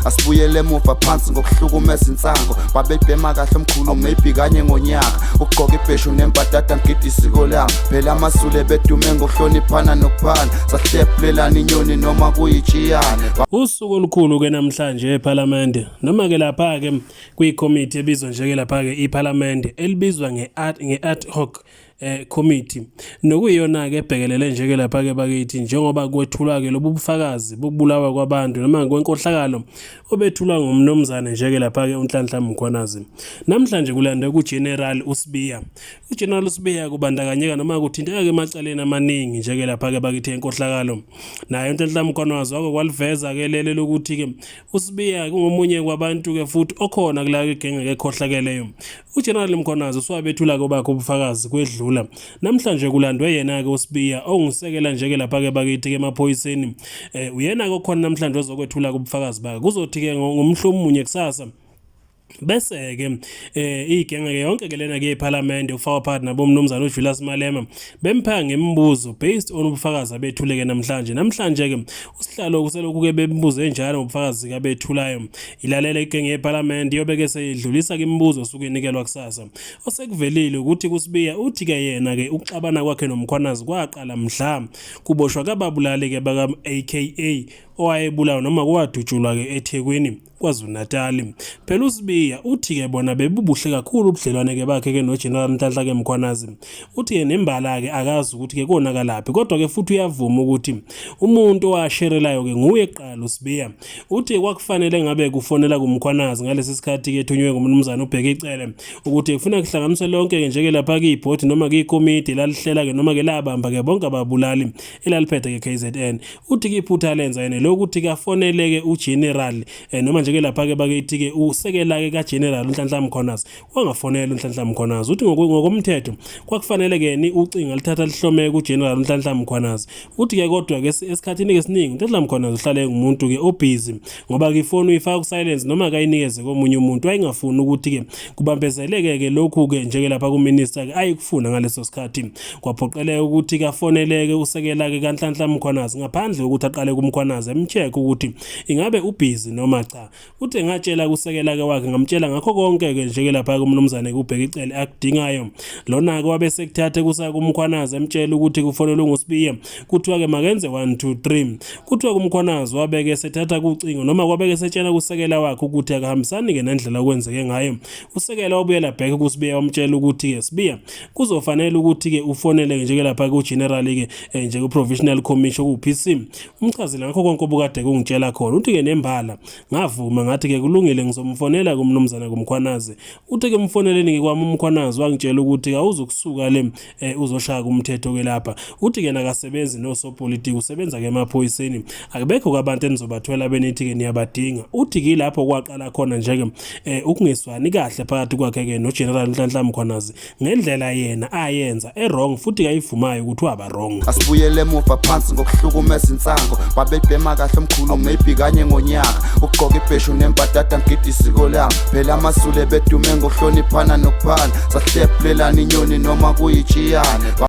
Asibuyele emuva phansi ngokuhlukumeza insango babebhema kahle omkhulu maybe kanye ngonyaka ugqoka ibheshu nembadada ngidi isiko lami phela amasule bedume ngokuhloniphana nokuphana sahlephulelana inyoni noma kuyijiyane. Usuku olukhulu ke namhlanje eParliament noma ke lapha ke kuyicommittee ebizwa nje ke lapha ke iParliament elibizwa nge-ad hoc committee nokuyiyona ke ebhekelele nje ke lapha ke bakithi njengoba kwethulwa ke lobu bufakazi bokubulawa kwabantu noma kwenkohlakalo obethulwa ngumnomzane nje ke lapha ke uNhlanhla Mkhwanazi. Namhlanje kulande kuGeneral uSibiya. uGeneral uSibiya kubandakanyeka noma kuthinteka ke emacaleni amaningi nje ke lapha ke bakithi enkohlakalo. Naye uNhlanhla Mkhwanazi wake kwaliveza ke lele lokuthi ke uSibiya kungomunye kwabantu ke futhi okhona kula ke genge ke ekhohlakeleyo. uGeneral Mkhwanazi uswabethula kobakho ubufakazi kwedlula. Namhlanje kulandwe yena ke uSibiya ongusekela nje ke lapha ke bakithi ke emaphoyiseni. Uyena ke khona namhlanje ozokwethula kubufakazi bakhe. Kuzothi ke ngomhlomunye kusasa bese ke igenge ke yonke ke lena ke eParliament ufaka phakathi nabomnumzana uJulius Malema bempha ngemibuzo based on ubufakazi abethuleke namhlanje. Namhlanje ke usihlalo kuselokhu ke bembuze njalo ngobufakazi ke bethulayo ilalele igenge eParliament yobeke seyidlulisa ke imibuzo sukunikelwa kusasa. Osekuvelile ukuthi kuSibiya uthi ke yena ke ukuxabana kwakhe noMkhwanazi kwaqala mhla kuboshwa kababulali ke baka AKA owayebulawa noma kwadutshulwa ke eThekwini KwaZulu-Natal. Phela uSibiya uthi ke bona bebubuhle kakhulu ubudlelwane ke bakhe ke noGeneral Nhlanhla ke Mkhwanazi. Uthi ke nembala ke akazi ukuthi ke konakalaphi kodwa ke futhi uyavuma ukuthi umuntu owasherelayo ke nguye eqala uSibiya. Uthi kwakufanele ngabe kufonela kuMkhwanazi ngalesi sikhathi ke ethunywe ngumnumzana uBheka icele ukuthi ufuna kuhlanganiswe lonke ke nje ke lapha ke iboard noma ke ikomiti lalihlela ke noma ke labamba ke bonke ababulali elaliphethe ke KZN. Uthi ke iphutha lenza yena lokuthi ke afonele ke uGeneral noma nje ke lapha ke bakithi ke usekela ke kaGeneral uNhlanhla Mkhwanazi wangafonela uNhlanhla Mkhwanazi. Uthi ngokomthetho kwakufanele ke ni ucinga lithatha lihlomeke kuGeneral uNhlanhla Mkhwanazi. Uthi ke kodwa ke esikhathini esiningi uNhlanhla Mkhwanazi uhlale ngumuntu ke obusy ngoba ke ifoni uyifaka ku silence noma akayinikeze komunye umuntu wayengafuni ukuthi ke kubambezeleke ke lokhu ke nje ke lapha ku minister ke ayikufuna ngaleso sikhathi. Kwaphoqeleka ukuthi ke afoneleke usekela ke kaNhlanhla Mkhwanazi ngaphandle ukuthi aqale kuMkhwanazi emcheck ukuthi ingabe ubusy noma cha. Uthi ngatshela kusekela ke wakhe ngamtshela ngakho konke ke nje ke lapha kumnumzane kuBheka icele akudingayo. Lona ke wabe sekuthathe kusa kuMkhwanazi emtshela ukuthi kufonelwe nguSibiya kuthiwa ke makenze 1 2 3. Kuthiwa kuMkhwanazi wabeke sethatha kucingo noma kwabeke setshela kusekela wakhe ukuthi akahambisani ke nendlela okwenzeke ngayo. Usekela wabuyela back kuSibiya wamtshela ukuthi ke Sibiya kuzofanele ukuthi ke ufonele nje ke lapha kuGeneral ke nje kuProvisional Commission kuPC umchazela ngakho konke obukade kungitshela khona. Uthi ke nembala ngavuma ngathi ke kulungile ngizomfonela kumnumzana kuMkhwanazi. Uthi ke mfoneleni ke kwami uMkhwanazi wangitshela ukuthi awuzokusuka le uzoshaya kumthetho ke lapha. Uthi ke nakasebenzi nosopolitiki usebenza ke emaphoyiseni akubekho kwabantu enizobathwela benithi ke niyabadinga. Uthi ke lapho kwaqala khona nje ke ukungeswani kahle phakathi kwakhe ke noGeneral Nhlanhla Mkhwanazi ngendlela yena ayenza wrong futhi kayivumayo ukuthi waba wrong. Asibuyele emuva phansi ngokuhlukumeza insango babebhema kahle omkhulu maybe kanye ngonyaka ugqoka ibheshu nembadada ngidi isiko lami phela amasule bedume ngokuhloniphana nokuphana sahlephulelana inyoni noma kuyijiyane.